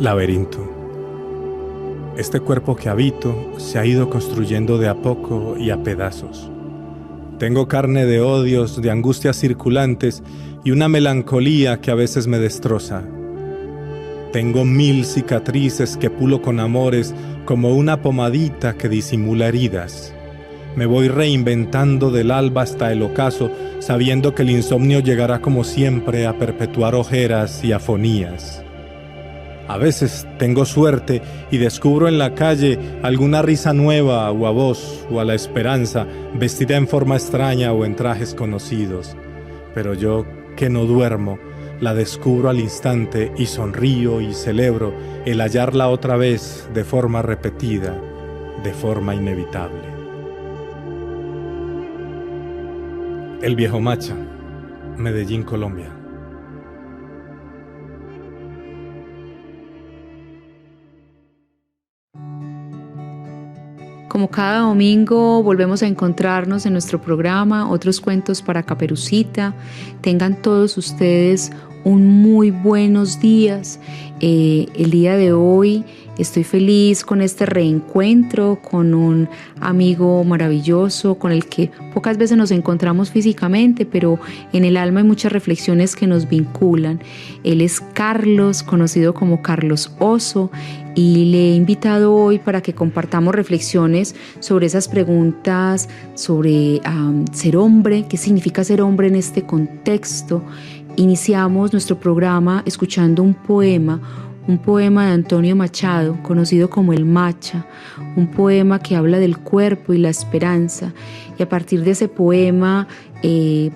Laberinto. Este cuerpo que habito se ha ido construyendo de a poco y a pedazos. Tengo carne de odios, de angustias circulantes y una melancolía que a veces me destroza. Tengo 1000 cicatrices que pulo con amores como una pomadita que disimula heridas. Me voy reinventando del alba hasta el ocaso, sabiendo que el insomnio llegará como siempre a perpetuar ojeras y afonías. A veces tengo suerte y descubro en la calle alguna risa nueva o a voz o a la esperanza, vestida en forma extraña o en trajes conocidos. Pero yo, que no duermo, la descubro al instante y sonrío y celebro el hallarla otra vez de forma repetida, de forma inevitable. El Viejo Macha, Medellín, Colombia. Como cada domingo volvemos a encontrarnos en nuestro programa Otros Cuentos para Caperucita. Tengan todos ustedes un muy buenos días. El día de hoy estoy feliz con este reencuentro con un amigo maravilloso con el que pocas veces nos encontramos físicamente, pero en el alma hay muchas reflexiones que nos vinculan. Él es Carlos, conocido como Carlos Oso, y le he invitado hoy para que compartamos reflexiones sobre esas preguntas sobre ser hombre, qué significa ser hombre en este contexto. Iniciamos nuestro programa escuchando un poema de Antonio Machado, conocido como El Macha, un poema que habla del cuerpo y la esperanza. Y a partir de ese poema,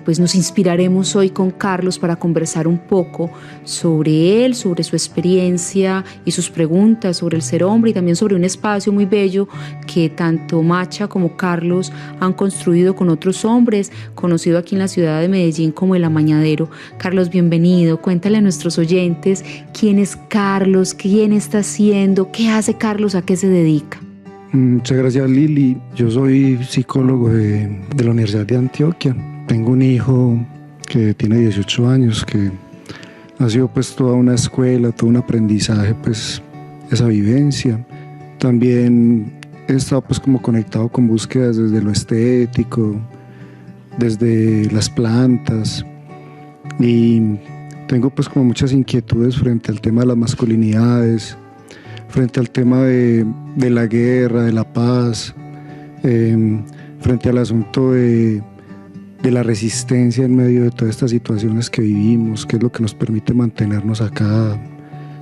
pues nos inspiraremos hoy con Carlos para conversar un poco sobre él, sobre su experiencia y sus preguntas sobre el ser hombre, y también sobre un espacio muy bello que tanto Macha como Carlos han construido con otros hombres, conocido aquí en la ciudad de Medellín como El Amañadero. Carlos, bienvenido. Cuéntale a nuestros oyentes quién es Carlos, quién está haciendo, qué hace Carlos, a qué se dedica. Muchas gracias, Lili. Yo soy psicólogo de la Universidad de Antioquia. Tengo un hijo que tiene 18 años, que ha sido pues toda una escuela, todo un aprendizaje, pues esa vivencia. También he estado pues como conectado con búsquedas desde lo estético, desde las plantas, y tengo pues como muchas inquietudes frente al tema de las masculinidades, frente al tema de la guerra, de la paz, frente al asunto de la resistencia en medio de todas estas situaciones que vivimos, que es lo que nos permite mantenernos acá,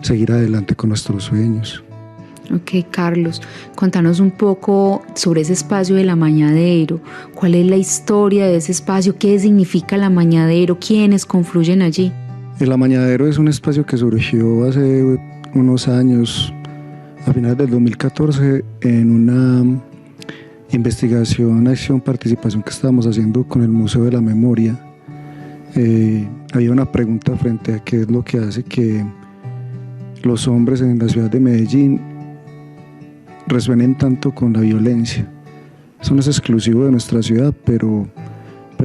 seguir adelante con nuestros sueños. Ok, Carlos, contanos un poco sobre ese espacio del Amañadero. ¿Cuál es la historia de ese espacio? ¿Qué significa el Amañadero? ¿Quiénes confluyen allí? El Amañadero es un espacio que surgió hace unos años, a finales del 2014, en una investigación, acción, participación que estábamos haciendo con el Museo de la Memoria. Había una pregunta frente a qué es lo que hace que los hombres en la ciudad de Medellín resuenen tanto con la violencia. Eso no es exclusivo de nuestra ciudad, pero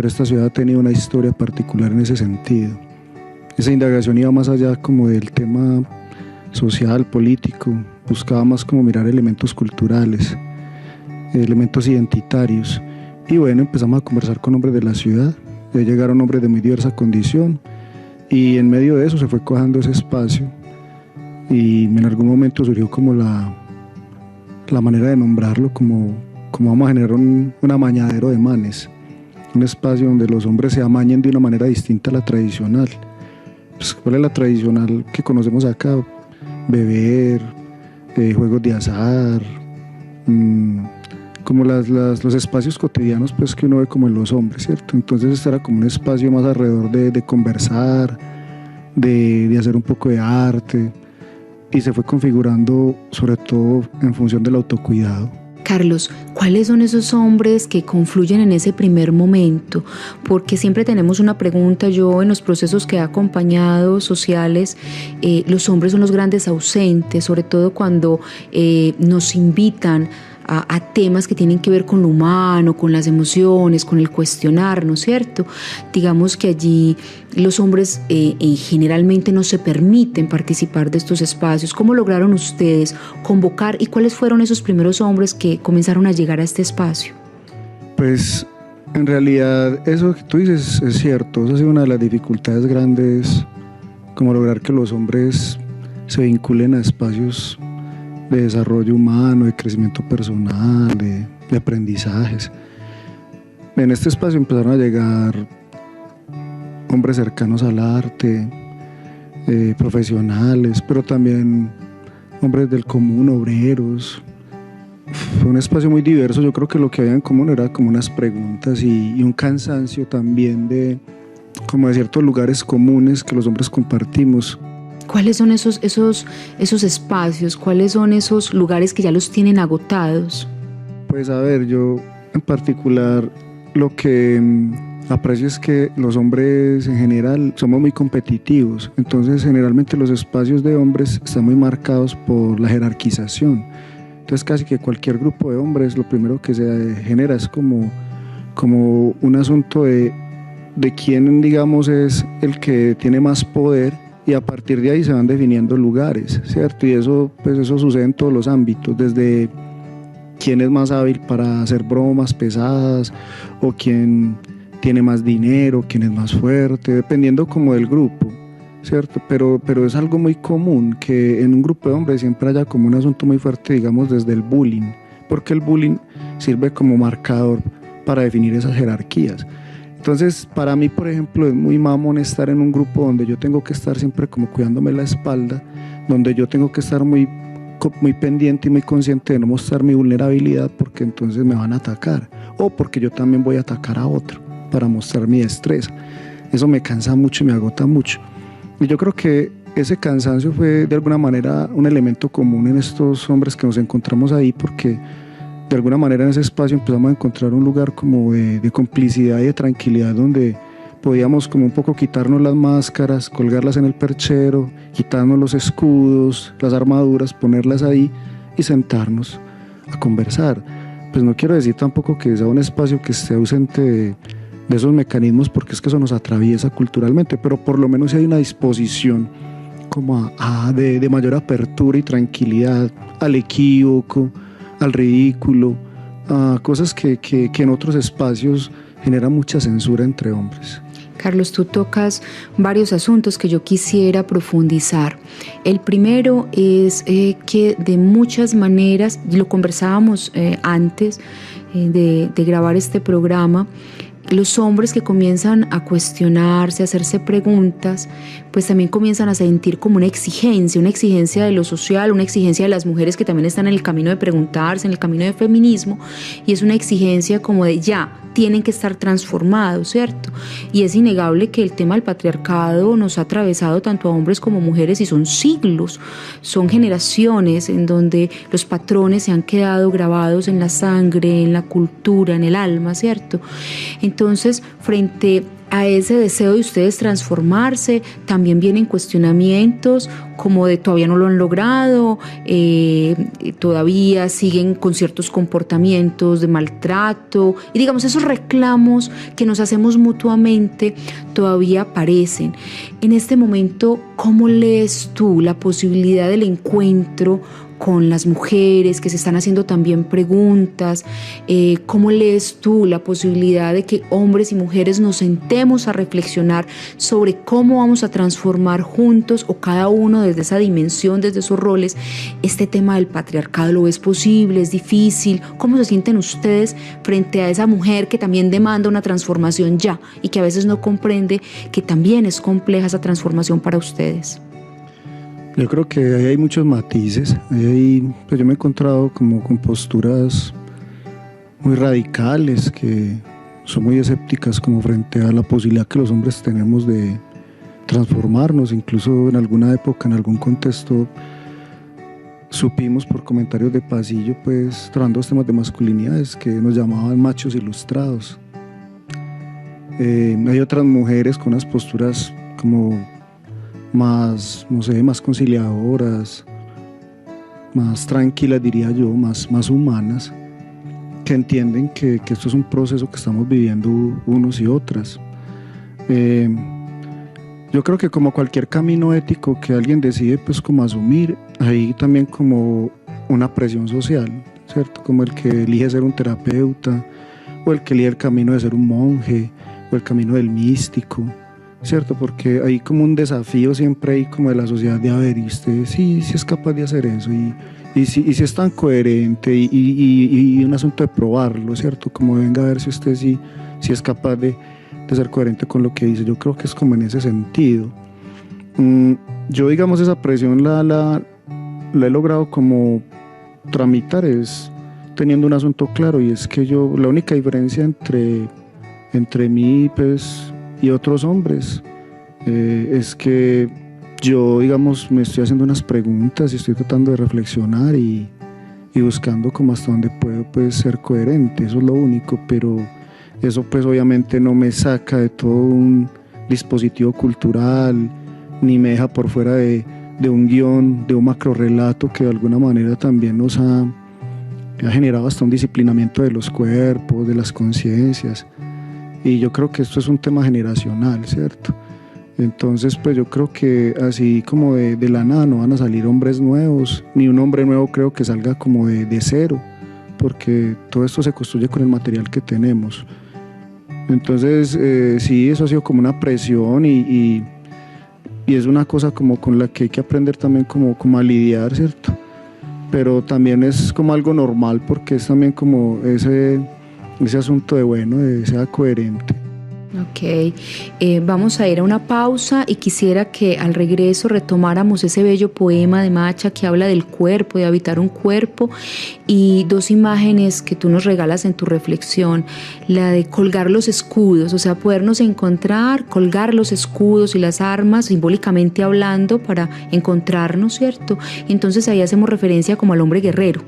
esta ciudad ha tenido una historia particular en ese sentido. Esa indagación iba más allá como del tema social, político, buscaba más como mirar elementos culturales, elementos identitarios. Y bueno, empezamos a conversar con hombres de la ciudad, ya llegaron hombres de muy diversa condición, y en medio de eso se fue cojando ese espacio, y en algún momento surgió como la manera de nombrarlo, como vamos a generar un amañadero de manes, un espacio donde los hombres se amañen de una manera distinta a la tradicional. Pues, ¿cuál es la tradicional que conocemos acá? Beber, juegos de azar, como los espacios cotidianos pues que uno ve como en los hombres, ¿cierto? Entonces este era como un espacio más alrededor de conversar, de hacer un poco de arte, y se fue configurando sobre todo en función del autocuidado. Carlos, ¿cuáles son esos hombres que confluyen en ese primer momento? Porque siempre tenemos una pregunta. Yo en los procesos que he acompañado sociales, los hombres son los grandes ausentes, sobre todo cuando nos invitan a temas que tienen que ver con lo humano, con las emociones, con el cuestionarnos, ¿cierto? Digamos que allí los hombres generalmente no se permiten participar de estos espacios. ¿Cómo lograron ustedes convocar y cuáles fueron esos primeros hombres que comenzaron a llegar a este espacio? Pues en realidad eso que tú dices es cierto, esa ha sido una de las dificultades grandes, como lograr que los hombres se vinculen a espacios de desarrollo humano, de crecimiento personal, de aprendizajes. En este espacio empezaron a llegar hombres cercanos al arte, profesionales, pero también hombres del común, obreros. Fue un espacio muy diverso. Yo creo que lo que había en común era como unas preguntas y un cansancio también de ciertos lugares comunes que los hombres compartimos. ¿Cuáles son esos espacios? ¿Cuáles son esos lugares que ya los tienen agotados? Pues a ver, yo en particular lo que aprecio es que los hombres en general somos muy competitivos. Entonces generalmente los espacios de hombres están muy marcados por la jerarquización. Entonces casi que cualquier grupo de hombres lo primero que se genera es como un asunto de quién, digamos, es el que tiene más poder, y a partir de ahí se van definiendo lugares, ¿cierto? Y eso sucede en todos los ámbitos, desde quién es más hábil para hacer bromas pesadas, o quién tiene más dinero, quién es más fuerte, dependiendo como del grupo, ¿cierto? Pero es algo muy común que en un grupo de hombres siempre haya como un asunto muy fuerte, digamos, desde el bullying, porque el bullying sirve como marcador para definir esas jerarquías. Entonces, para mí, por ejemplo, es muy mamón estar en un grupo donde yo tengo que estar siempre como cuidándome la espalda, donde yo tengo que estar muy pendiente y muy consciente de no mostrar mi vulnerabilidad, porque entonces me van a atacar, o porque yo también voy a atacar a otro para mostrar mi destreza. Eso me cansa mucho y me agota mucho. Y yo creo que ese cansancio fue de alguna manera un elemento común en estos hombres que nos encontramos ahí, porque de alguna manera en ese espacio empezamos a encontrar un lugar como de complicidad y de tranquilidad, donde podíamos como un poco quitarnos las máscaras, colgarlas en el perchero, quitarnos los escudos, las armaduras, ponerlas ahí y sentarnos a conversar. Pues no quiero decir tampoco que sea un espacio que esté ausente de esos mecanismos, porque es que eso nos atraviesa culturalmente, pero por lo menos hay una disposición como de mayor apertura y tranquilidad al equívoco, al ridículo, a cosas que en otros espacios generan mucha censura entre hombres. Carlos, tú tocas varios asuntos que yo quisiera profundizar. El primero es que de muchas maneras, lo conversábamos antes de grabar este programa, los hombres que comienzan a cuestionarse, a hacerse preguntas, pues también comienzan a sentir como una exigencia de lo social, una exigencia de las mujeres que también están en el camino de preguntarse, en el camino de feminismo, y es una exigencia como de ya, tienen que estar transformados, ¿cierto? Y es innegable que el tema del patriarcado nos ha atravesado tanto a hombres como mujeres, y son siglos, son generaciones en donde los patrones se han quedado grabados en la sangre, en la cultura, en el alma, ¿cierto? Entonces, frente a ese deseo de ustedes transformarse, también vienen cuestionamientos como de todavía no lo han logrado, todavía siguen con ciertos comportamientos de maltrato, y digamos esos reclamos que nos hacemos mutuamente todavía aparecen. En este momento, ¿cómo lees tú la posibilidad del encuentro con las mujeres que se están haciendo también preguntas? ¿Cómo lees tú la posibilidad de que hombres y mujeres nos sentemos a reflexionar sobre cómo vamos a transformar juntos, o cada uno desde esa dimensión, desde esos roles, este tema del patriarcado? ¿Lo ves posible? ¿Es difícil? ¿Cómo se sienten ustedes frente a esa mujer que también demanda una transformación ya y que a veces no comprende que también es compleja esa transformación para ustedes? Yo creo que ahí hay muchos matices. Pues yo me he encontrado como con posturas muy radicales, que son muy escépticas como frente a la posibilidad que los hombres tenemos de transformarnos. Incluso en alguna época, en algún contexto, supimos por comentarios de pasillo, pues tratando los temas de masculinidades, que nos llamaban machos ilustrados. Hay otras mujeres con unas posturas como más, no sé, más conciliadoras, más tranquilas, diría yo, más humanas, que entienden que esto es un proceso que estamos viviendo unos y otras. Yo creo que como cualquier camino ético que alguien decide pues como asumir, hay también como una presión social, ¿cierto? Como el que elige ser un terapeuta, o el que elige el camino de ser un monje, o el camino del místico, ¿cierto? Porque hay como un desafío siempre ahí como de la sociedad de, a ver, y usted sí es capaz de hacer eso, y si es tan coherente, y un asunto de probarlo, ¿cierto? Como venga a ver si usted sí es capaz de ser coherente con lo que dice. Yo creo que es como en ese sentido. Yo, digamos, esa presión la he logrado como tramitar es teniendo un asunto claro, y es que la única diferencia entre mí pues, y otros hombres es que yo, digamos, me estoy haciendo unas preguntas y estoy tratando de reflexionar y buscando como hasta dónde puedo pues ser coherente. Eso es lo único, pero eso pues obviamente no me saca de todo un dispositivo cultural, ni me deja por fuera de un guión, de un macro relato que de alguna manera también nos ha generado hasta un disciplinamiento de los cuerpos, de las conciencias. Y yo creo que esto es un tema generacional, ¿cierto? Entonces pues yo creo que así como de la nada no van a salir hombres nuevos, ni un hombre nuevo creo que salga como de cero, porque todo esto se construye con el material que tenemos. Entonces sí, eso ha sido como una presión y es una cosa como con la que hay que aprender también como a lidiar, ¿cierto? Pero también es como algo normal, porque es también como ese asunto de ser coherente. Ok, vamos a ir a una pausa y quisiera que al regreso retomáramos ese bello poema de Macha que habla del cuerpo, de habitar un cuerpo, y dos imágenes que tú nos regalas en tu reflexión, la de colgar los escudos, o sea, podernos encontrar, colgar los escudos y las armas, simbólicamente hablando, para encontrarnos, ¿cierto? Y entonces ahí hacemos referencia como al hombre guerrero,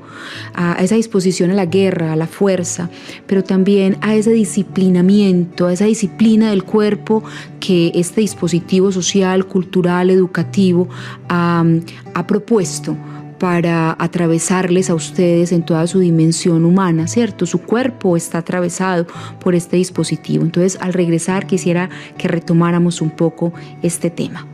a esa disposición a la guerra, a la fuerza, pero también a ese disciplinamiento, a esa disciplina del cuerpo que este dispositivo social, cultural, educativo ha propuesto para atravesarles a ustedes en toda su dimensión humana, ¿cierto? Su cuerpo está atravesado por este dispositivo. Entonces, al regresar, quisiera que retomáramos un poco este tema.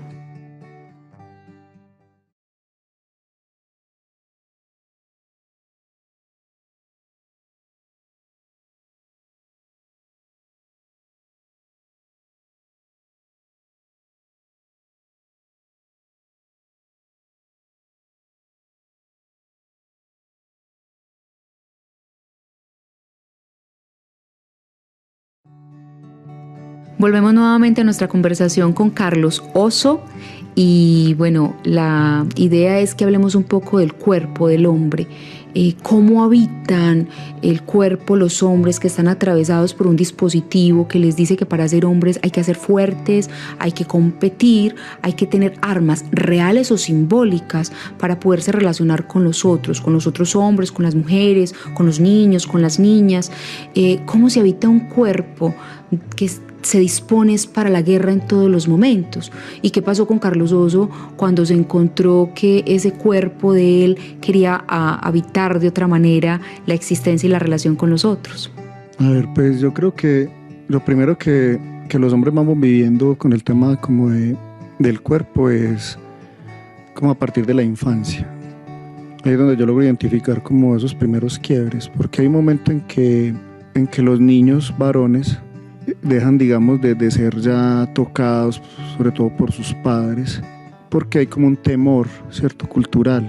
Volvemos nuevamente a nuestra conversación con Carlos Oso y bueno, la idea es que hablemos un poco del cuerpo del hombre, cómo habitan el cuerpo los hombres que están atravesados por un dispositivo que les dice que para ser hombres hay que ser fuertes, hay que competir, hay que tener armas reales o simbólicas para poderse relacionar con los otros hombres, con las mujeres, con los niños, con las niñas. Cómo se habita un cuerpo que se dispone para la guerra en todos los momentos. ¿Y qué pasó con Carlos Oso cuando se encontró que ese cuerpo de él quería habitar de otra manera la existencia y la relación con los otros? A ver, pues yo creo que lo primero que los hombres vamos viviendo con el tema como del cuerpo es como a partir de la infancia. Ahí es donde yo logro identificar como esos primeros quiebres, porque hay un momento en que los niños varones dejan, digamos, de ser ya tocados, sobre todo por sus padres, porque hay como un temor, ¿cierto?, cultural,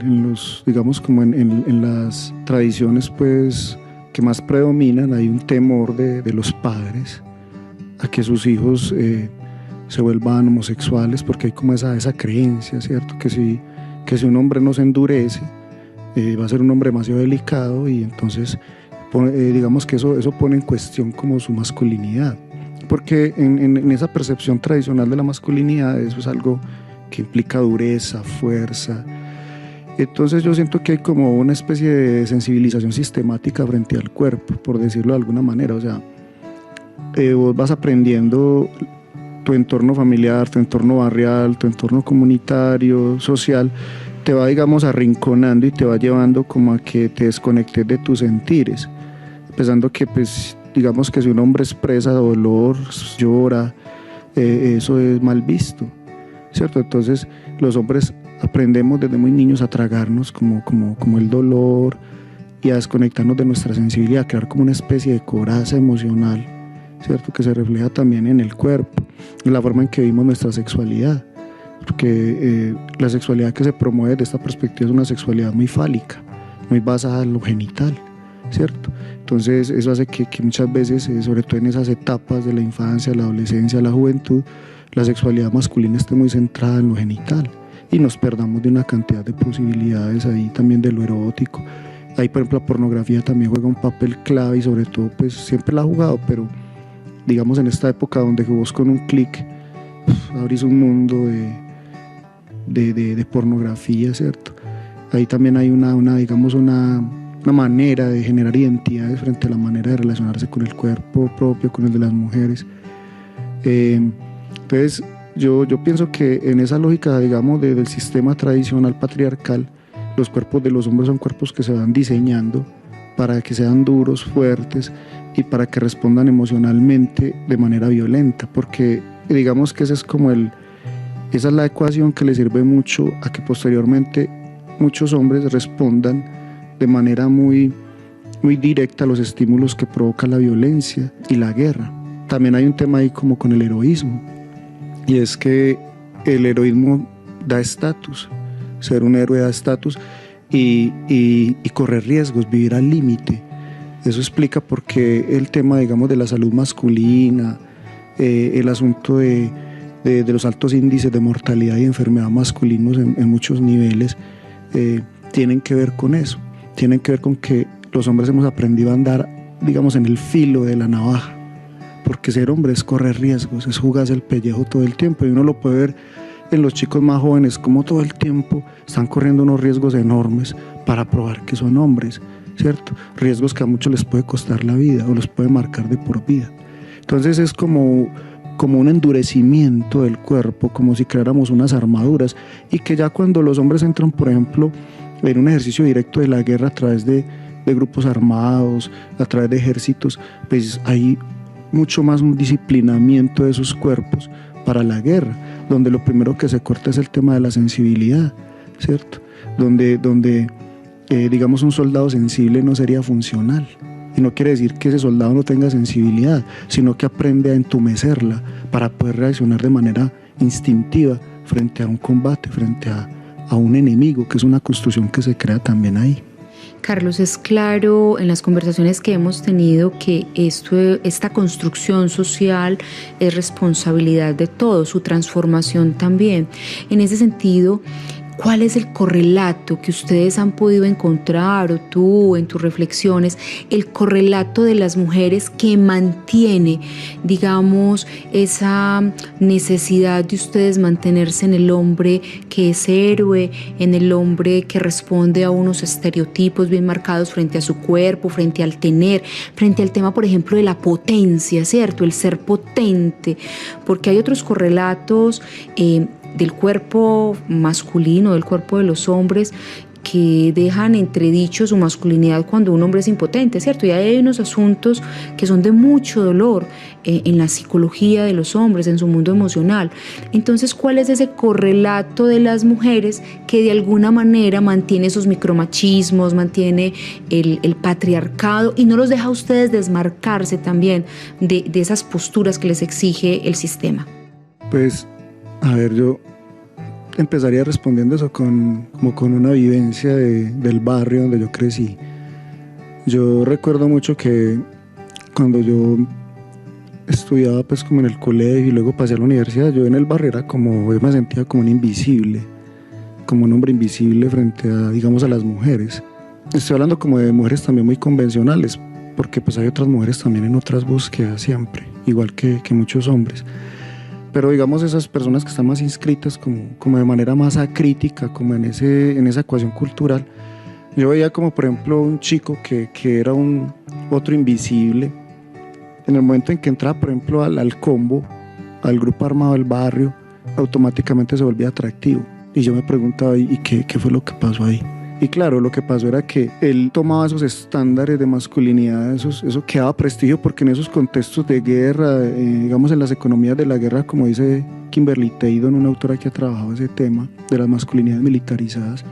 digamos, como en las tradiciones, pues, que más predominan, hay un temor de los padres a que sus hijos se vuelvan homosexuales, porque hay como esa creencia, ¿cierto?, que si un hombre no se endurece, va a ser un hombre demasiado delicado, y entonces digamos que eso pone en cuestión como su masculinidad, porque en esa percepción tradicional de la masculinidad eso es algo que implica dureza, fuerza. Entonces yo siento que hay como una especie de sensibilización sistemática frente al cuerpo, por decirlo de alguna manera. O sea, vos vas aprendiendo tu entorno familiar, tu entorno barrial, tu entorno comunitario, social, te va, digamos, arrinconando y te va llevando como a que te desconectes de tus sentires, pensando que, pues, digamos que si un hombre expresa dolor, llora, eso es mal visto, ¿cierto? Entonces los hombres aprendemos desde muy niños a tragarnos como el dolor y a desconectarnos de nuestra sensibilidad, a crear como una especie de coraza emocional, ¿cierto? Que se refleja también en el cuerpo, en la forma en que vivimos nuestra sexualidad, porque la sexualidad que se promueve desde esta perspectiva es una sexualidad muy fálica, muy basada en lo genital, ¿cierto? Entonces eso hace que muchas veces, sobre todo en esas etapas de la infancia, la adolescencia, la juventud, la sexualidad masculina esté muy centrada en lo genital y nos perdamos de una cantidad de posibilidades ahí también de lo erótico. Ahí, por ejemplo, la pornografía también juega un papel clave y sobre todo, pues siempre la ha jugado, pero digamos en esta época donde vos con un clic abrís un mundo de pornografía, ¿cierto? Ahí también hay una manera de generar identidades frente a la manera de relacionarse con el cuerpo propio, con el de las mujeres. Entonces yo pienso que en esa lógica, digamos, del sistema tradicional patriarcal, los cuerpos de los hombres son cuerpos que se van diseñando para que sean duros, fuertes y para que respondan emocionalmente de manera violenta, porque digamos que esa es la ecuación que le sirve mucho a que posteriormente muchos hombres respondan de manera muy, muy directa a los estímulos que provoca la violencia y la guerra. También hay un tema ahí como con el heroísmo, y es que el heroísmo da estatus, ser un héroe da estatus y correr riesgos, vivir al límite. Eso explica por qué el tema, digamos, de la salud masculina, el asunto de los altos índices de mortalidad y enfermedad masculinos en muchos niveles, tienen que ver con eso. Tienen que ver con que los hombres hemos aprendido a andar, digamos, en el filo de la navaja, porque ser hombre es correr riesgos, es jugarse el pellejo todo el tiempo, y uno lo puede ver en los chicos más jóvenes, como todo el tiempo están corriendo unos riesgos enormes para probar que son hombres, ¿cierto? Riesgos que a muchos les puede costar la vida o los puede marcar de por vida. Entonces es como un endurecimiento del cuerpo, como si creáramos unas armaduras, y que ya cuando los hombres entran, por ejemplo, en un ejercicio directo de la guerra a través de grupos armados, a través de ejércitos, pues hay mucho más un disciplinamiento de sus cuerpos para la guerra, donde lo primero que se corta es el tema de la sensibilidad, ¿cierto? Donde digamos, un soldado sensible no sería funcional. Y no quiere decir que ese soldado no tenga sensibilidad, sino que aprende a entumecerla para poder reaccionar de manera instintiva frente a un combate, frente a un enemigo, que es una construcción que se crea también ahí. Carlos, es claro en las conversaciones que hemos tenido que esta construcción social es responsabilidad de todos, su transformación también. En ese sentido, ¿cuál es el correlato que ustedes han podido encontrar, o tú en tus reflexiones, el correlato de las mujeres que mantiene, digamos, esa necesidad de ustedes mantenerse en el hombre que es héroe, en el hombre que responde a unos estereotipos bien marcados frente a su cuerpo, frente al tener, frente al tema, por ejemplo, de la potencia, ¿cierto? El ser potente, porque hay otros correlatos del cuerpo masculino, del cuerpo de los hombres, que dejan entredicho su masculinidad cuando un hombre es impotente, ¿cierto? Y hay unos asuntos que son de mucho dolor en la psicología de los hombres, en su mundo emocional. Entonces, ¿cuál es ese correlato de las mujeres que de alguna manera mantiene esos micromachismos, mantiene el patriarcado y no los deja a ustedes desmarcarse también de esas posturas que les exige el sistema? Pues, a ver, yo empezaría respondiendo eso como con una vivencia del barrio donde yo crecí. Yo recuerdo mucho que cuando yo estudiaba pues como en el colegio y luego pasé a la universidad, yo en el barrio yo me sentía como un invisible, como un hombre invisible frente a, digamos, a las mujeres. Estoy hablando como de mujeres también muy convencionales, porque pues hay otras mujeres también en otras búsquedas siempre, igual que muchos hombres. Pero digamos esas personas que están más inscritas como de manera más acrítica, como en esa ecuación cultural, yo veía como por ejemplo un chico que era otro invisible. En el momento en que entraba por ejemplo al combo, al grupo armado del barrio, automáticamente se volvía atractivo. Y yo me preguntaba, ¿y qué fue lo que pasó ahí? Y claro, lo que pasó era que él tomaba esos estándares de masculinidad, eso que daba prestigio, porque en esos contextos de guerra, digamos en las economías de la guerra, como dice Kimberly Taydon, una autora que ha trabajado ese tema de las masculinidades militarizadas,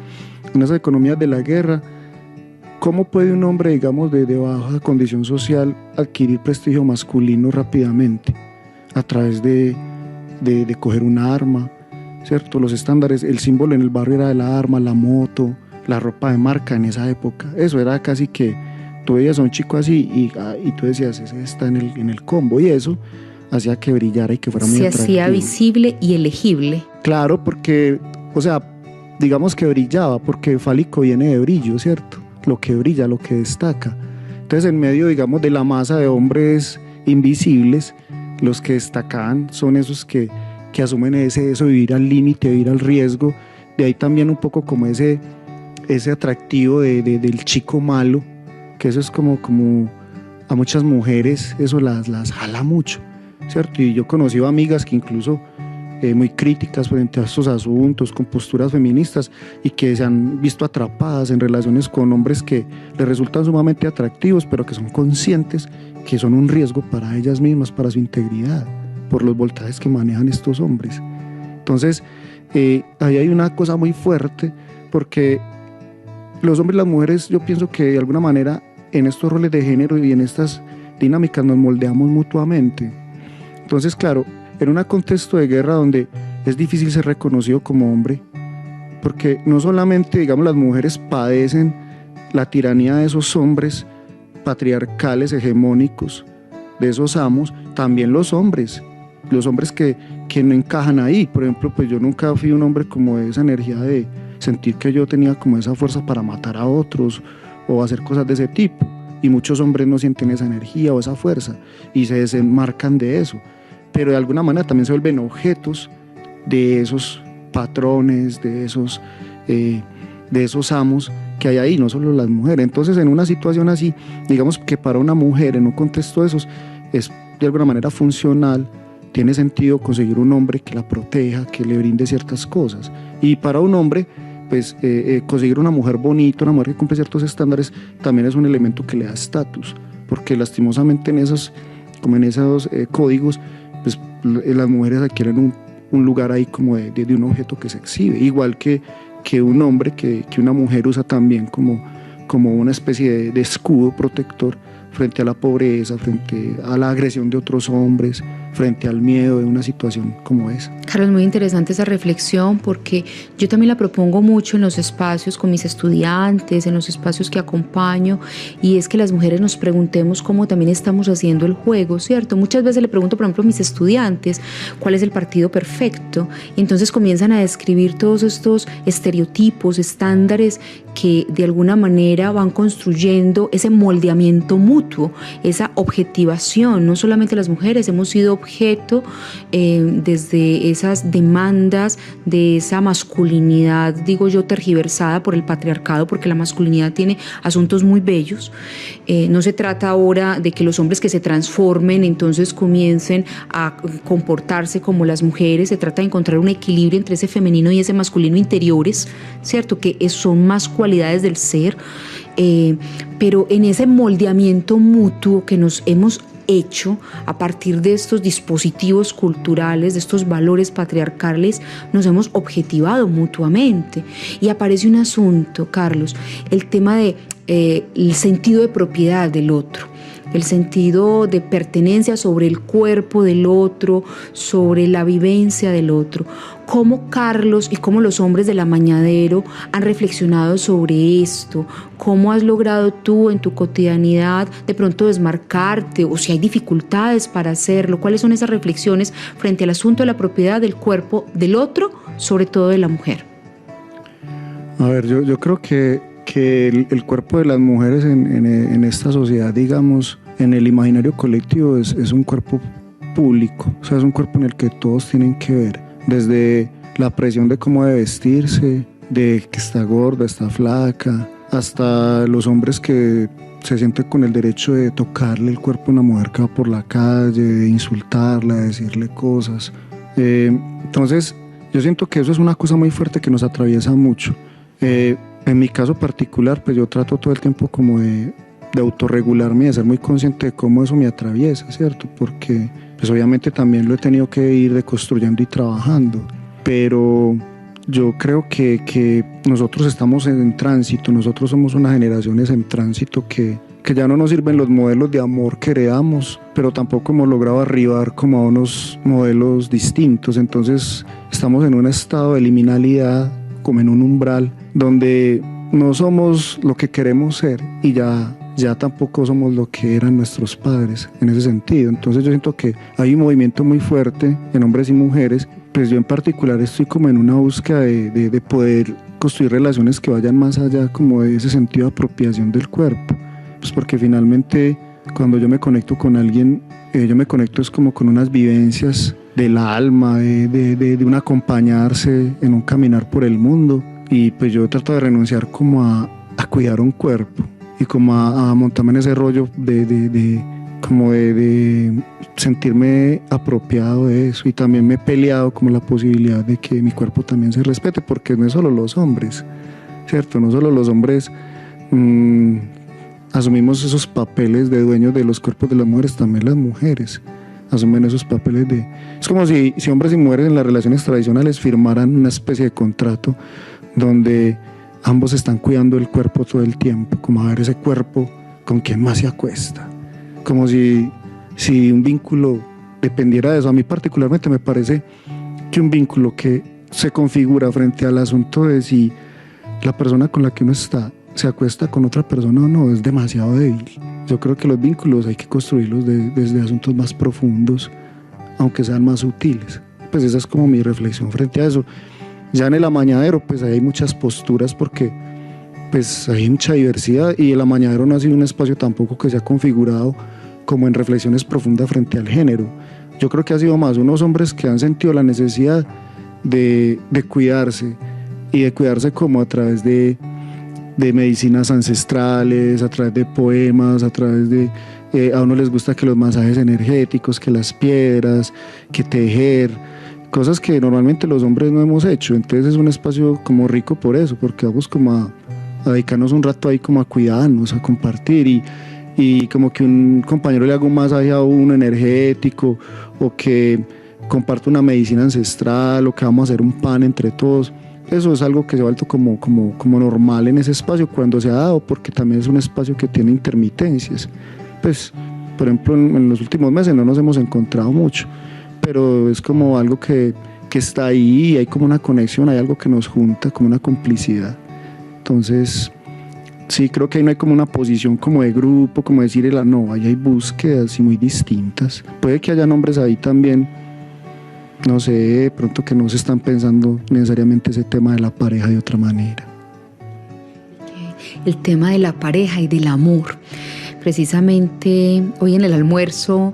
en esas economías de la guerra, ¿cómo puede un hombre, digamos, de baja condición social adquirir prestigio masculino rápidamente? A través de coger un arma, ¿cierto? Los estándares, el símbolo en el barrio era el arma, la moto, la ropa de marca en esa época. Eso era casi que tú veías a un chico así y tú decías, ese está en el combo, y eso hacía que brillara y que fuera muy atractivo. Se hacía visible y elegible. Claro, porque, o sea, digamos que brillaba, porque fálico viene de brillo, ¿cierto? Lo que brilla, lo que destaca. Entonces, en medio, digamos, de la masa de hombres invisibles, los que destacaban son esos que asumen eso, vivir al límite, vivir al riesgo. De ahí también un poco como ese atractivo del chico malo, que eso es como a muchas mujeres eso las jala mucho, ¿cierto? Y yo he conocido amigas que incluso muy críticas frente a estos asuntos, con posturas feministas, y que se han visto atrapadas en relaciones con hombres que les resultan sumamente atractivos, pero que son conscientes que son un riesgo para ellas mismas, para su integridad, por los voltajes que manejan estos hombres. Entonces, ahí hay una cosa muy fuerte, porque los hombres y las mujeres, yo pienso que de alguna manera en estos roles de género y en estas dinámicas nos moldeamos mutuamente. Entonces, claro, en un contexto de guerra donde es difícil ser reconocido como hombre, porque no solamente, digamos, las mujeres padecen la tiranía de esos hombres patriarcales, hegemónicos, de esos amos, también los hombres que no encajan ahí. Por ejemplo, pues yo nunca fui un hombre como de esa energía de sentir que yo tenía como esa fuerza para matar a otros o hacer cosas de ese tipo, y muchos hombres no sienten esa energía o esa fuerza y se desenmarcan de eso, pero de alguna manera también se vuelven objetos de esos patrones, de esos amos que hay ahí, no solo las mujeres. Entonces, en una situación así, digamos que para una mujer en un contexto de esos es de alguna manera funcional, tiene sentido conseguir un hombre que la proteja, que le brinde ciertas cosas, y para un hombre pues conseguir una mujer bonita, una mujer que cumple ciertos estándares, también es un elemento que le da estatus, porque lastimosamente en esos códigos, pues las mujeres adquieren un lugar ahí como de un objeto que se exhibe, igual que un hombre, que una mujer usa también como una especie de escudo protector frente a la pobreza, frente a la agresión de otros hombres, frente al miedo de una situación como esa. Carlos, muy interesante esa reflexión, porque yo también la propongo mucho en los espacios con mis estudiantes, en los espacios que acompaño, y es que las mujeres nos preguntemos cómo también estamos haciendo el juego, ¿cierto? Muchas veces le pregunto, por ejemplo, a mis estudiantes cuál es el partido perfecto, y entonces comienzan a describir todos estos estereotipos, estándares que de alguna manera van construyendo ese moldeamiento mutuo, esa objetivación. No solamente las mujeres hemos sido objeto desde esas demandas de esa masculinidad, digo yo, tergiversada por el patriarcado, porque la masculinidad tiene asuntos muy bellos. No se trata ahora de que los hombres que se transformen entonces comiencen a comportarse como las mujeres, se trata de encontrar un equilibrio entre ese femenino y ese masculino interiores, ¿cierto? Que son más cualidades del ser, pero en ese moldeamiento mutuo que nos hemos hecho a partir de estos dispositivos culturales, de estos valores patriarcales, nos hemos objetivado mutuamente. Y aparece un asunto, Carlos, el tema de el sentido de propiedad del otro, el sentido de pertenencia sobre el cuerpo del otro, sobre la vivencia del otro. ¿Cómo Carlos y cómo los hombres del Amañadero han reflexionado sobre esto? ¿Cómo has logrado tú en tu cotidianidad de pronto desmarcarte, o si hay dificultades para hacerlo? ¿Cuáles son esas reflexiones frente al asunto de la propiedad del cuerpo del otro, sobre todo de la mujer? A ver, yo creo que el cuerpo de las mujeres en esta sociedad, digamos, en el imaginario colectivo es un cuerpo público, o sea, es un cuerpo en el que todos tienen que ver, desde la presión de cómo debe vestirse, de que está gorda, está flaca, hasta los hombres que se sienten con el derecho de tocarle el cuerpo a una mujer que va por la calle, de insultarla, de decirle cosas. Entonces, Yo siento que eso es una cosa muy fuerte que nos atraviesa mucho. En mi caso particular, pues yo trato todo el tiempo como de autorregularme, de ser muy consciente de cómo eso me atraviesa, ¿cierto? Porque pues obviamente también lo he tenido que ir deconstruyendo y trabajando, pero yo creo que nosotros estamos en tránsito, nosotros somos unas generaciones en tránsito que ya no nos sirven los modelos de amor que heredamos, pero tampoco hemos logrado arribar como a unos modelos distintos. Entonces estamos en un estado de liminalidad, como en un umbral, donde no somos lo que queremos ser y ya tampoco somos lo que eran nuestros padres en ese sentido. Entonces yo siento que hay un movimiento muy fuerte en hombres y mujeres. Pues yo en particular estoy como en una búsqueda de poder construir relaciones que vayan más allá como de ese sentido de apropiación del cuerpo. Pues porque finalmente cuando yo me conecto con alguien, yo me conecto es como con unas vivencias del alma, de un acompañarse en un caminar por el mundo. Y pues yo trato de renunciar como a cuidar un cuerpo y como a montarme en ese rollo de sentirme apropiado de eso. Y también me he peleado como la posibilidad de que mi cuerpo también se respete, porque no es solo los hombres, ¿cierto? No solo los hombres asumimos esos papeles de dueños de los cuerpos de las mujeres, también las mujeres asumen esos papeles de... Es como si hombres y mujeres en las relaciones tradicionales firmaran una especie de contrato donde ambos están cuidando el cuerpo todo el tiempo, como a ver ese cuerpo con quien más se acuesta, como si un vínculo dependiera de eso. A mí particularmente me parece que un vínculo que se configura frente al asunto de si la persona con la que uno está se acuesta con otra persona o no es demasiado débil. Yo creo que los vínculos hay que construirlos desde asuntos más profundos, aunque sean más sutiles. Pues esa es como mi reflexión frente a eso. Ya en el amañadero pues hay muchas posturas, porque pues hay mucha diversidad, y el amañadero no ha sido un espacio tampoco que se ha configurado como en reflexiones profundas frente al género. Yo creo que ha sido más unos hombres que han sentido la necesidad de cuidarse, y de cuidarse como a través de medicinas ancestrales, a través de poemas, a través de... a uno les gusta que los masajes energéticos, que las piedras, que tejer, cosas que normalmente los hombres no hemos hecho. Entonces es un espacio como rico por eso, porque vamos como a dedicarnos un rato ahí como a cuidarnos, a compartir, y como que un compañero le haga un masaje a uno energético, o que comparte una medicina ancestral, o que vamos a hacer un pan entre todos. Eso es algo que se ha vuelto como normal en ese espacio cuando se ha dado, porque también es un espacio que tiene intermitencias. Pues, por ejemplo, en los últimos meses no nos hemos encontrado mucho, pero es como algo que está ahí, hay como una conexión, hay algo que nos junta, como una complicidad. Entonces, sí, creo que ahí no hay como una posición como de grupo, como decir, no, ahí hay búsquedas y muy distintas. Puede que haya nombres ahí también, no sé, de pronto que no se están pensando necesariamente ese tema de la pareja de otra manera. El tema de la pareja y del amor. Precisamente hoy en el almuerzo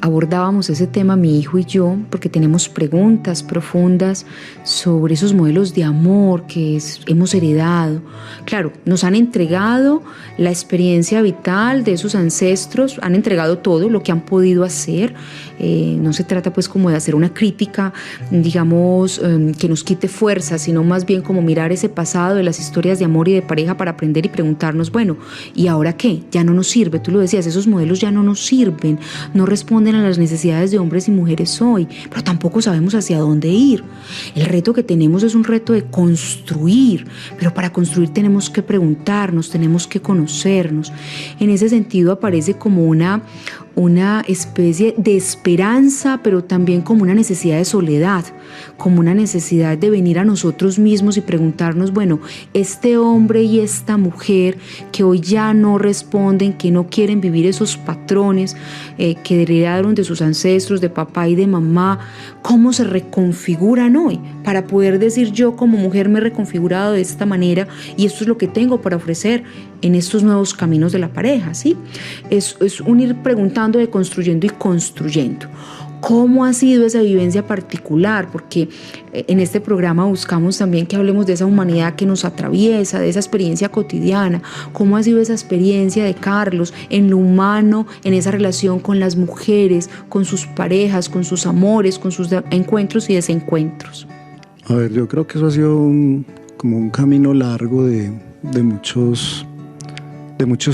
abordábamos ese tema mi hijo y yo, porque tenemos preguntas profundas sobre esos modelos de amor que hemos heredado. Claro, nos han entregado la experiencia vital de esos ancestros, han entregado todo lo que han podido hacer. No se trata pues como de hacer una crítica, digamos, que nos quite fuerza, sino más bien como mirar ese pasado de las historias de amor y de pareja para aprender y preguntarnos, bueno, ¿y ahora qué? Ya no nos sirve, tú lo decías, esos modelos ya no nos sirven, no responden a las necesidades de hombres y mujeres hoy, pero tampoco sabemos hacia dónde ir. El reto que tenemos es un reto de construir, pero para construir tenemos que preguntarnos, tenemos que conocernos. En ese sentido aparece como una especie de esperanza, pero también como una necesidad de soledad, como una necesidad de venir a nosotros mismos y preguntarnos, bueno, este hombre y esta mujer que hoy ya no responden, que no quieren vivir esos patrones que heredaron de sus ancestros, de papá y de mamá, ¿cómo se reconfiguran hoy? Para poder decir, yo como mujer me he reconfigurado de esta manera y esto es lo que tengo para ofrecer en estos nuevos caminos de la pareja, ¿sí? Es un ir preguntando, de construyendo y construyendo. ¿Cómo ha sido esa vivencia particular? Porque en este programa buscamos también que hablemos de esa humanidad que nos atraviesa, de esa experiencia cotidiana. ¿Cómo ha sido esa experiencia de Carlos en lo humano, en esa relación con las mujeres, con sus parejas, con sus amores, con sus encuentros y desencuentros? A ver, yo creo que eso ha sido como un camino largo de muchos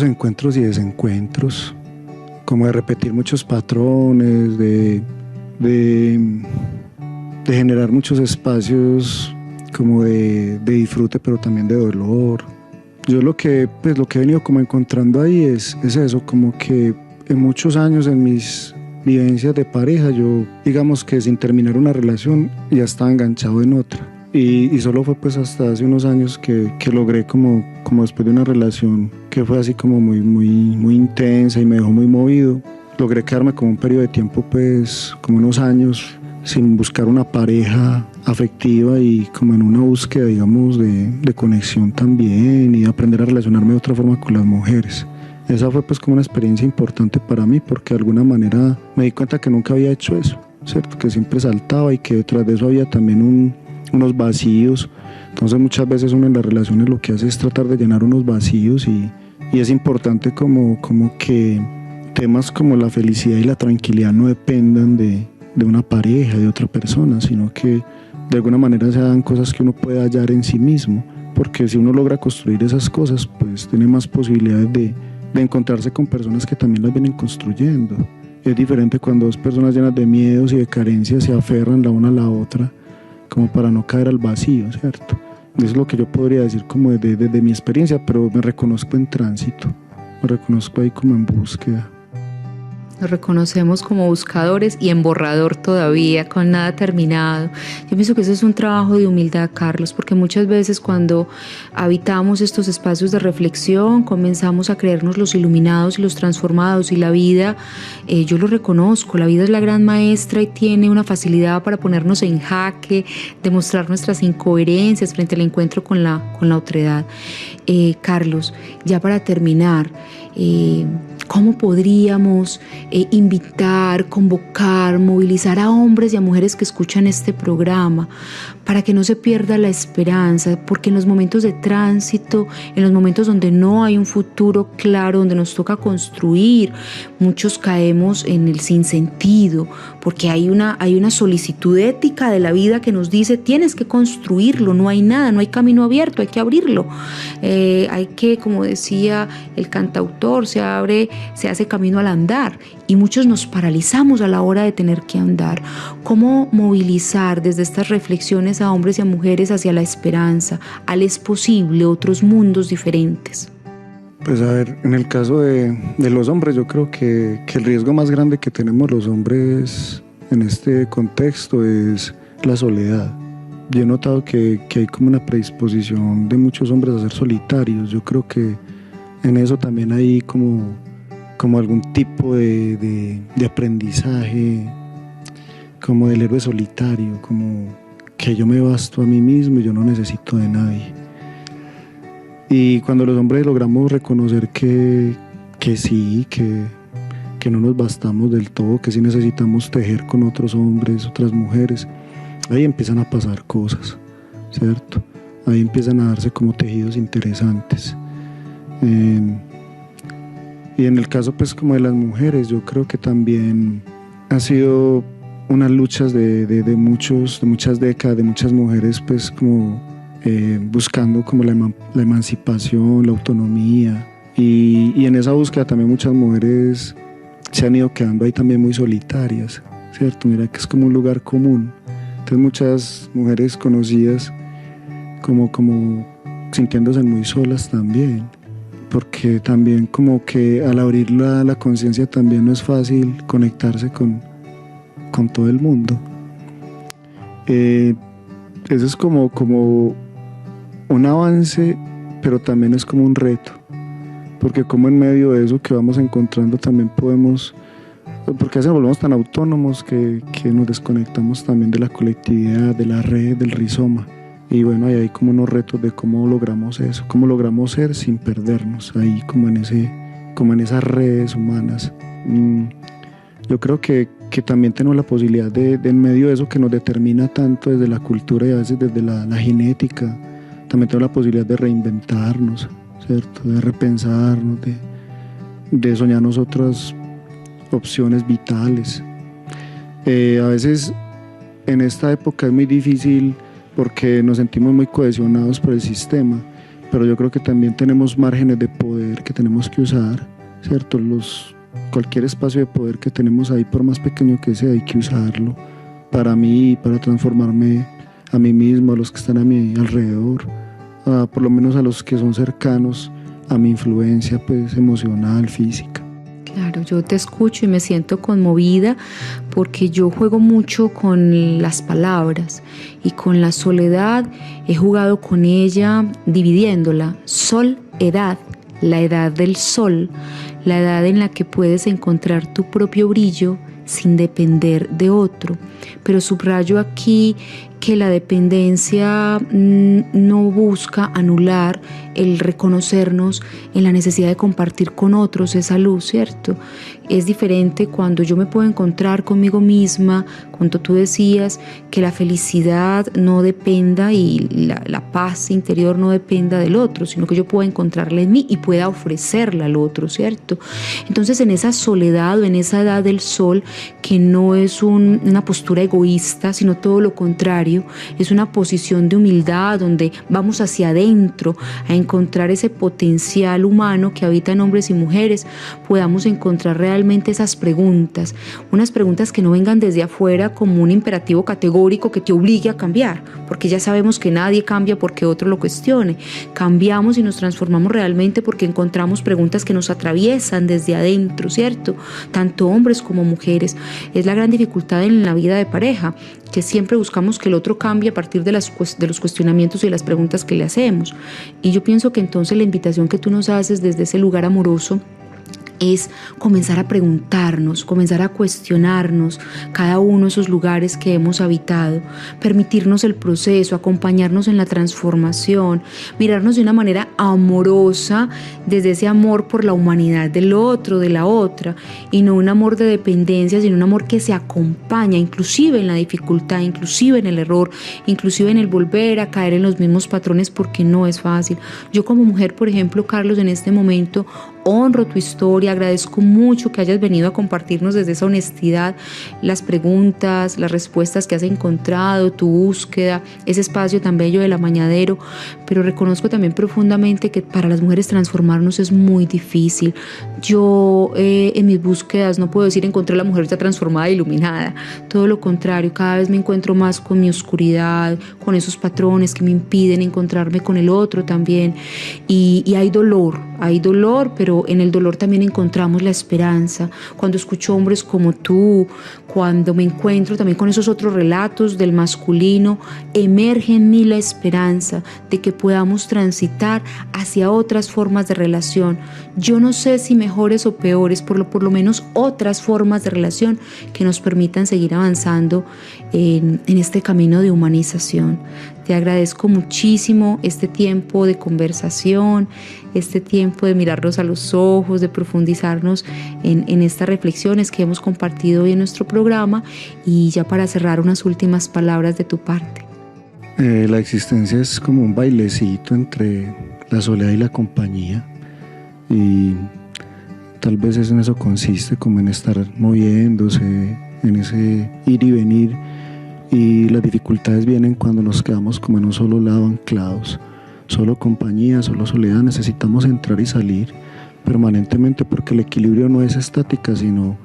encuentros y desencuentros, como de repetir muchos patrones, de generar muchos espacios como de disfrute, pero también de dolor. Yo lo que he venido como encontrando ahí es eso, como que en muchos años en mis vivencias de pareja, yo digamos que sin terminar una relación ya estaba enganchado en otra. Y solo fue pues hasta hace unos años que logré como después de una relación que fue así como muy intensa y me dejó muy movido, logré quedarme como un periodo de tiempo pues como unos años sin buscar una pareja afectiva y como en una búsqueda digamos de conexión también y aprender a relacionarme de otra forma con las mujeres. Esa fue pues como una experiencia importante para mí porque de alguna manera me di cuenta que nunca había hecho eso, ¿cierto? Que siempre saltaba y que detrás de eso había también unos vacíos. Entonces muchas veces uno en las relaciones lo que hace es tratar de llenar unos vacíos y es importante como que temas como la felicidad y la tranquilidad no dependan de una pareja, de otra persona, sino que de alguna manera sean cosas que uno puede hallar en sí mismo, porque si uno logra construir esas cosas pues tiene más posibilidades de encontrarse con personas que también las vienen construyendo. Es diferente cuando dos personas llenas de miedos y de carencias se aferran la una a la otra como para no caer al vacío, ¿cierto? Eso es lo que yo podría decir como desde mi experiencia, pero me reconozco en tránsito, me reconozco ahí como en búsqueda. Nos reconocemos como buscadores y en borrador todavía, con nada terminado. Yo pienso que eso es un trabajo de humildad, Carlos, porque muchas veces cuando habitamos estos espacios de reflexión, comenzamos a creernos los iluminados y los transformados, y la vida, yo lo reconozco, la vida es la gran maestra y tiene una facilidad para ponernos en jaque, demostrar nuestras incoherencias frente al encuentro con la otredad. Carlos, ya para terminar, ¿cómo podríamos invitar, convocar, movilizar a hombres y a mujeres que escuchan este programa para que no se pierda la esperanza? Porque en los momentos de tránsito, en los momentos donde no hay un futuro claro, donde nos toca construir, muchos caemos en el sinsentido, porque hay una solicitud ética de la vida que nos dice tienes que construirlo, no hay nada, no hay camino abierto, hay que abrirlo. Hay que, como decía el cantautor, se hace camino al andar, y muchos nos paralizamos a la hora de tener que andar. ¿Cómo movilizar desde estas reflexiones a hombres y a mujeres hacia la esperanza, al es posible, otros mundos diferentes? Pues a ver, en el caso de los hombres, yo creo que el riesgo más grande que tenemos los hombres en este contexto es la soledad. Yo he notado que hay como una predisposición de muchos hombres a ser solitarios. Yo creo que en eso también hay como algún tipo de aprendizaje, como del héroe solitario, como que yo me basto a mí mismo y yo no necesito de nadie. Y cuando los hombres logramos reconocer que sí, que no nos bastamos del todo, que sí necesitamos tejer con otros hombres, otras mujeres, ahí empiezan a pasar cosas, ¿cierto? Ahí empiezan a darse como tejidos interesantes. Y en el caso pues como de las mujeres, yo creo que también ha sido unas luchas de muchas décadas, de muchas mujeres pues como buscando como la emancipación, la autonomía, y en esa búsqueda también muchas mujeres se han ido quedando ahí también muy solitarias, ¿cierto? Mira que es como un lugar común. Entonces muchas mujeres conocidas como sintiéndose muy solas también, porque también como que al abrir la conciencia también no es fácil conectarse con todo el mundo. Eso es como un avance, pero también es como un reto, porque como en medio de eso que vamos encontrando también podemos, porque a veces volvemos tan autónomos que nos desconectamos también de la colectividad, de la red, del rizoma. Y bueno, ahí hay como unos retos de cómo logramos eso, cómo logramos ser sin perdernos ahí como en esas redes humanas. Yo creo que también tenemos la posibilidad de en medio de eso que nos determina tanto desde la cultura y a veces desde la genética, también tenemos la posibilidad de reinventarnos, ¿cierto? De repensarnos, de soñarnos otras opciones vitales. A veces en esta época es muy difícil porque nos sentimos muy cohesionados por el sistema, pero yo creo que también tenemos márgenes de poder que tenemos que usar, ¿cierto? Cualquier espacio de poder que tenemos ahí, por más pequeño que sea, hay que usarlo para mí, para transformarme a mí mismo, a los que están a mi alrededor, por lo menos a los que son cercanos a mi influencia pues emocional, física. Claro, yo te escucho y me siento conmovida porque yo juego mucho con las palabras y con la soledad. He jugado con ella dividiéndola. Sol-edad, la edad del sol, la edad en la que puedes encontrar tu propio brillo sin depender de otro. Pero subrayo aquí que la dependencia no busca anular el reconocernos en la necesidad de compartir con otros esa luz, ¿cierto? Es diferente cuando yo me puedo encontrar conmigo misma, cuando tú decías que la felicidad no dependa y la paz interior no dependa del otro, sino que yo pueda encontrarla en mí y pueda ofrecerla al otro, ¿cierto? Entonces en esa soledad o en esa edad del sol, que no es una postura egoísta, sino todo lo contrario, es una posición de humildad donde vamos hacia adentro a encontrar ese potencial humano que habita en hombres y mujeres, podamos encontrar realmente esas preguntas, unas preguntas que no vengan desde afuera como un imperativo categórico que te obligue a cambiar, porque ya sabemos que nadie cambia porque otro lo cuestione. Cambiamos y nos transformamos realmente porque encontramos preguntas que nos atraviesan desde adentro, ¿cierto? Tanto hombres como mujeres. Es la gran dificultad en la vida de pareja, que siempre buscamos que el otro cambie a partir de los cuestionamientos y las preguntas que le hacemos. Y yo pienso que entonces la invitación que tú nos haces desde ese lugar amoroso es comenzar a preguntarnos, comenzar a cuestionarnos cada uno de esos lugares que hemos habitado, permitirnos el proceso, acompañarnos en la transformación, mirarnos de una manera amorosa, desde ese amor por la humanidad del otro, de la otra, y no un amor de dependencia, sino un amor que se acompaña, inclusive en la dificultad, inclusive en el error, inclusive en el volver a caer en los mismos patrones, porque no es fácil. Yo como mujer, por ejemplo, Carlos, en este momento honro tu historia, agradezco mucho que hayas venido a compartirnos desde esa honestidad las preguntas, las respuestas que has encontrado, tu búsqueda, ese espacio tan bello del amañadero, pero reconozco también profundamente que para las mujeres transformarnos es muy difícil. Yo en mis búsquedas no puedo decir encontré a la mujer ya transformada e iluminada, todo lo contrario, cada vez me encuentro más con mi oscuridad, con esos patrones que me impiden encontrarme con el otro también, y hay dolor, pero en el dolor también encontramos la esperanza. Cuando escucho hombres como tú, cuando me encuentro también con esos otros relatos del masculino, emerge en mí la esperanza de que podamos transitar hacia otras formas de relación. Yo no sé si mejores o peores, por lo menos otras formas de relación que nos permitan seguir avanzando en este camino de humanización. Te agradezco muchísimo este tiempo de conversación, este tiempo de mirarnos a los ojos, de profundizarnos en estas reflexiones que hemos compartido hoy en nuestro programa, y ya para cerrar unas últimas palabras de tu parte. La existencia es como un bailecito entre la soledad y la compañía, y tal vez en eso consiste, como en estar moviéndose, en ese ir y venir, y las dificultades vienen cuando nos quedamos como en un solo lado anclados, solo compañía, solo soledad. Necesitamos entrar y salir permanentemente porque el equilibrio no es estática, sino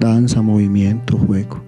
danza, movimiento, juego.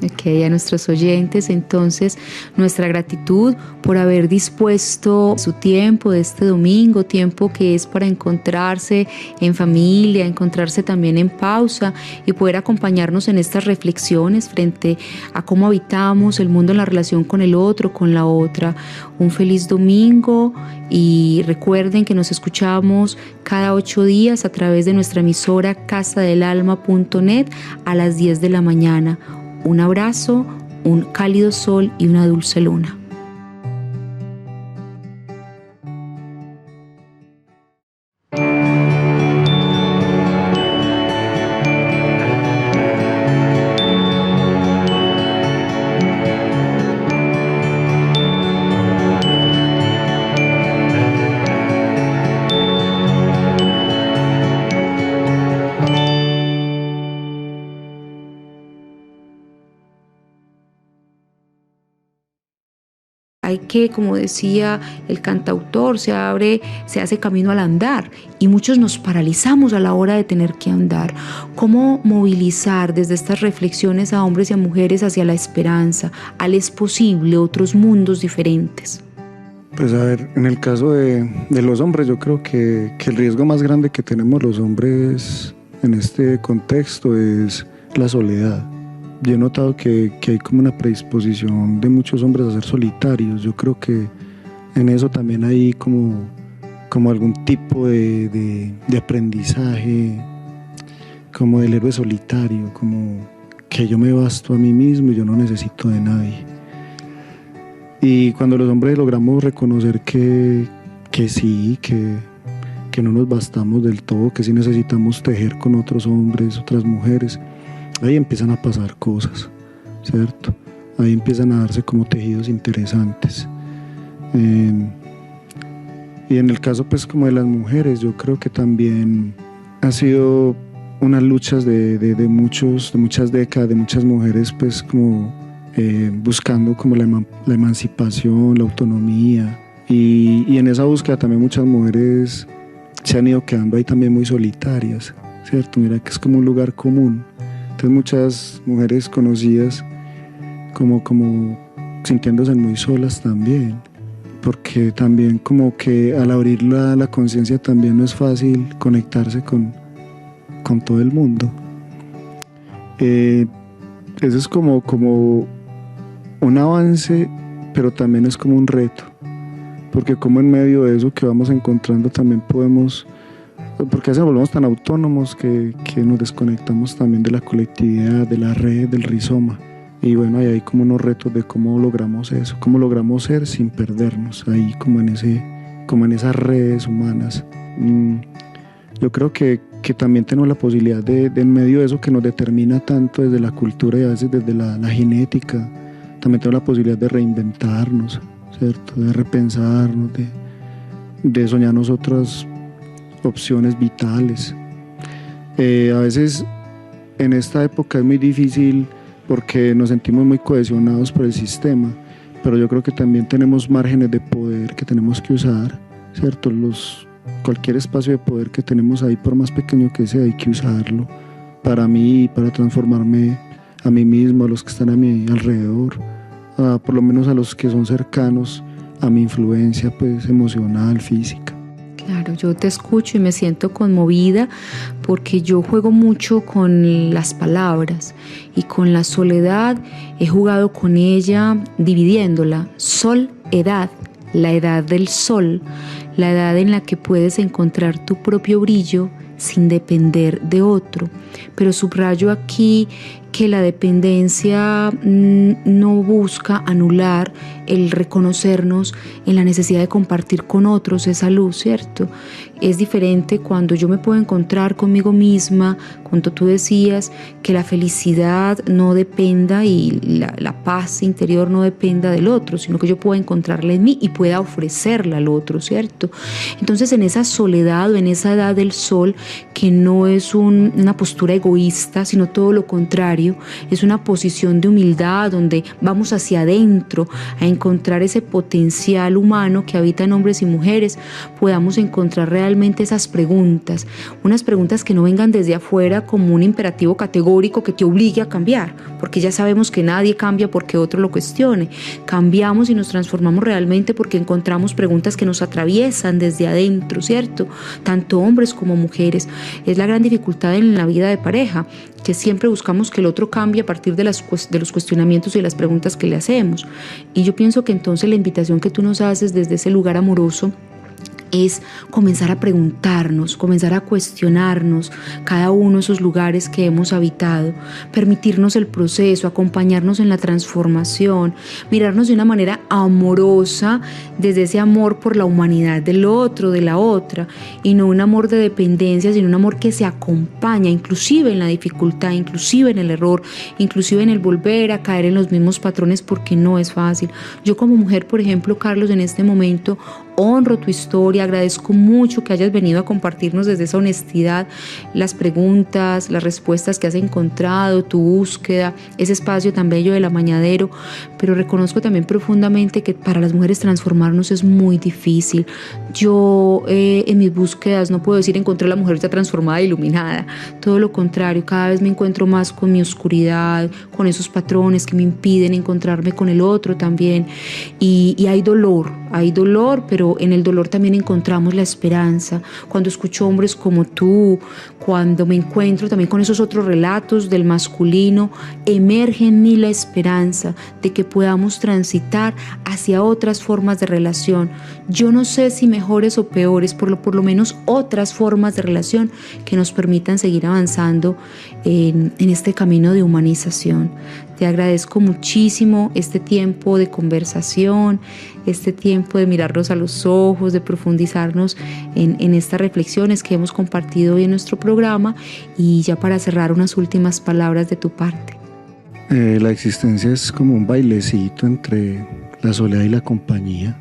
Ok, a nuestros oyentes, entonces, nuestra gratitud por haber dispuesto su tiempo de este domingo, tiempo que es para encontrarse en familia, encontrarse también en pausa y poder acompañarnos en estas reflexiones frente a cómo habitamos el mundo en la relación con el otro, con la otra. Un feliz domingo, y recuerden que nos escuchamos cada 8 días a través de nuestra emisora casadelalma.net a las 10 de la mañana. Un abrazo, un cálido sol y una dulce luna. hay que, como decía el cantautor, se hace camino al andar, y muchos nos paralizamos a la hora de tener que andar. ¿Cómo movilizar desde estas reflexiones a hombres y a mujeres hacia la esperanza, al es posible, otros mundos diferentes? Pues a ver, en el caso de los hombres, yo creo que el riesgo más grande que tenemos los hombres en este contexto es la soledad. Yo he notado que hay como una predisposición de muchos hombres a ser solitarios. Yo creo que en eso también hay como algún tipo de aprendizaje, como del héroe solitario, como que yo me basto a mí mismo y yo no necesito de nadie. Y cuando los hombres logramos reconocer que sí, que no nos bastamos del todo, que sí necesitamos tejer con otros hombres, otras mujeres, ahí empiezan a pasar cosas, ¿cierto? Ahí empiezan a darse como tejidos interesantes. Y en el caso pues como de las mujeres, yo creo que también ha sido unas luchas de muchas décadas, de muchas mujeres pues como buscando como la emancipación, la autonomía, y en esa búsqueda también muchas mujeres se han ido quedando ahí también muy solitarias, ¿cierto? Mira que es como un lugar común. Entonces muchas mujeres conocidas como sintiéndose muy solas también, porque también como que al abrir la conciencia también no es fácil conectarse con todo el mundo. Eso es como un avance, pero también es como un reto, porque como en medio de eso que vamos encontrando también podemos, porque a veces nos volvemos tan autónomos que nos desconectamos también de la colectividad, de la red, del rizoma. Y bueno, ahí hay como unos retos de cómo logramos eso, cómo logramos ser sin perdernos ahí como en esas redes humanas. Yo creo que también tenemos la posibilidad de en medio de eso que nos determina tanto desde la cultura y a veces desde la genética, también tenemos la posibilidad de reinventarnos, ¿cierto? De repensarnos, de soñarnos otras opciones vitales. A veces en esta época es muy difícil porque nos sentimos muy cohesionados por el sistema, pero yo creo que también tenemos márgenes de poder que tenemos que usar, ¿cierto? Cualquier espacio de poder que tenemos ahí, por más pequeño que sea, hay que usarlo para mí, para transformarme a mí mismo, a los que están a mi alrededor, por lo menos a los que son cercanos a mi influencia pues emocional, física. Claro, yo te escucho y me siento conmovida porque yo juego mucho con las palabras y con la soledad. He jugado con ella dividiéndola: sol-edad, la edad del sol, la edad en la que puedes encontrar tu propio brillo sin depender de otro. Pero subrayo aquí que la dependencia no busca anular el reconocernos en la necesidad de compartir con otros esa luz, ¿cierto? Es diferente cuando yo me puedo encontrar conmigo misma, cuando tú decías que la felicidad no dependa y la paz interior no dependa del otro, sino que yo pueda encontrarla en mí y pueda ofrecerla al otro, ¿cierto? Entonces en esa soledad o en esa edad del sol, que no es una postura egoísta, sino todo lo contrario, es una posición de humildad donde vamos hacia adentro a encontrar ese potencial humano que habita en hombres y mujeres, podamos encontrar realmente esas preguntas, unas preguntas que no vengan desde afuera como un imperativo categórico que te obligue a cambiar, porque ya sabemos que nadie cambia porque otro lo cuestione. Cambiamos y nos transformamos realmente porque encontramos preguntas que nos atraviesan desde adentro, ¿cierto? Tanto hombres como mujeres. Es la gran dificultad en la vida de pareja, que siempre buscamos que el otro cambie a partir de los cuestionamientos y las preguntas que le hacemos. Y yo pienso que entonces la invitación que tú nos haces desde ese lugar amoroso es comenzar a preguntarnos, comenzar a cuestionarnos cada uno de esos lugares que hemos habitado, permitirnos el proceso, acompañarnos en la transformación, mirarnos de una manera amorosa, desde ese amor por la humanidad del otro, de la otra, y no un amor de dependencia, sino un amor que se acompaña, inclusive en la dificultad, inclusive en el error, inclusive en el volver a caer en los mismos patrones, porque no es fácil. Yo como mujer, por ejemplo, Carlos, en este momento honro tu historia, agradezco mucho que hayas venido a compartirnos desde esa honestidad las preguntas, las respuestas que has encontrado, tu búsqueda, ese espacio tan bello del Amañadero, pero reconozco también profundamente que para las mujeres transformarnos es muy difícil. Yo en mis búsquedas no puedo decir encontré a la mujer ya transformada e iluminada, todo lo contrario, cada vez me encuentro más con mi oscuridad, con esos patrones que me impiden encontrarme con el otro también, y hay dolor, pero en el dolor también encontramos la esperanza. Cuando escucho hombres como tú, cuando me encuentro también con esos otros relatos del masculino, emerge en mí la esperanza de que podamos transitar hacia otras formas de relación. Yo no sé si mejores o peores, por lo menos otras formas de relación que nos permitan seguir avanzando en este camino de humanización. Te agradezco muchísimo este tiempo de conversación, este tiempo de mirarnos a los ojos, de profundizarnos en estas reflexiones que hemos compartido hoy en nuestro programa, y ya para cerrar, unas últimas palabras de tu parte. La existencia es como un bailecito entre la soledad y la compañía,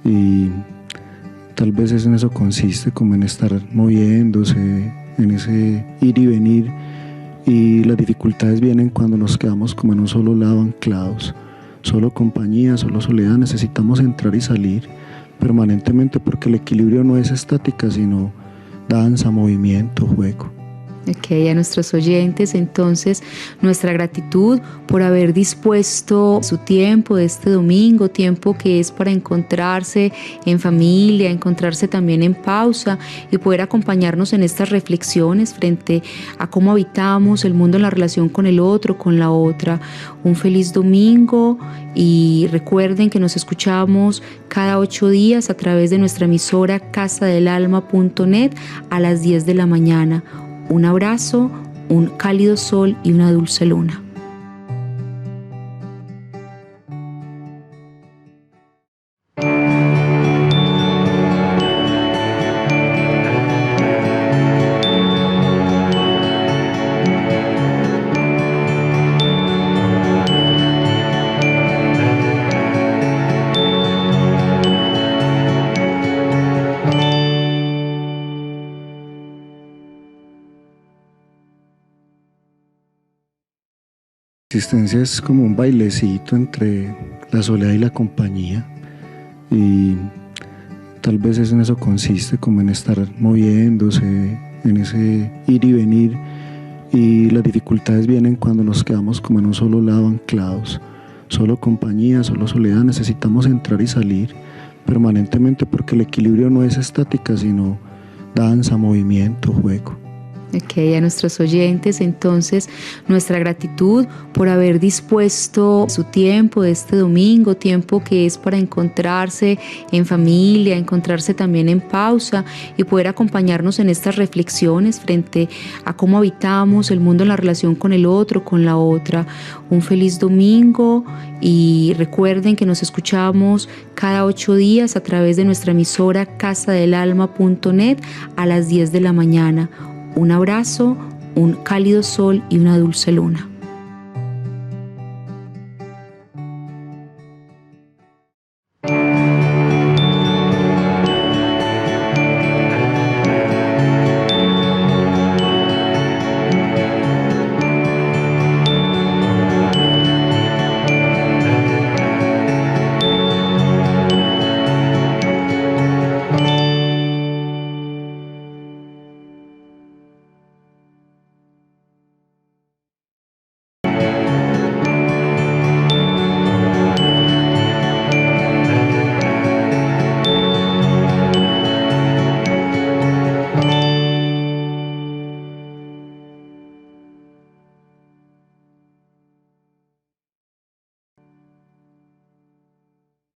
y tal vez en eso consiste, como en estar moviéndose, en ese ir y venir, y las dificultades vienen cuando nos quedamos como en un solo lado anclados, solo compañía, solo soledad. Necesitamos entrar y salir permanentemente, porque el equilibrio no es estática, sino danza, movimiento, juego. Ok, a nuestros oyentes, entonces, nuestra gratitud por haber dispuesto su tiempo de este domingo, tiempo que es para encontrarse en familia, encontrarse también en pausa y poder acompañarnos en estas reflexiones frente a cómo habitamos el mundo en la relación con el otro, con la otra. Un feliz domingo, y recuerden que nos escuchamos cada 8 días a través de nuestra emisora casadelalma.net a las 10 de la mañana. Un abrazo, un cálido sol y una dulce luna. La existencia es como un bailecito entre la soledad y la compañía, y tal vez en eso consiste, como en estar moviéndose, en ese ir y venir, y las dificultades vienen cuando nos quedamos como en un solo lado anclados, solo compañía, solo soledad. Necesitamos entrar y salir permanentemente, porque el equilibrio no es estática, sino danza, movimiento, juego. Ok, a nuestros oyentes, entonces, nuestra gratitud por haber dispuesto su tiempo de este domingo, tiempo que es para encontrarse en familia, encontrarse también en pausa y poder acompañarnos en estas reflexiones frente a cómo habitamos el mundo en la relación con el otro, con la otra. Un feliz domingo, y recuerden que nos escuchamos cada 8 días a través de nuestra emisora casadelalma.net a las 10 de la mañana. Un abrazo, un cálido sol y una dulce luna.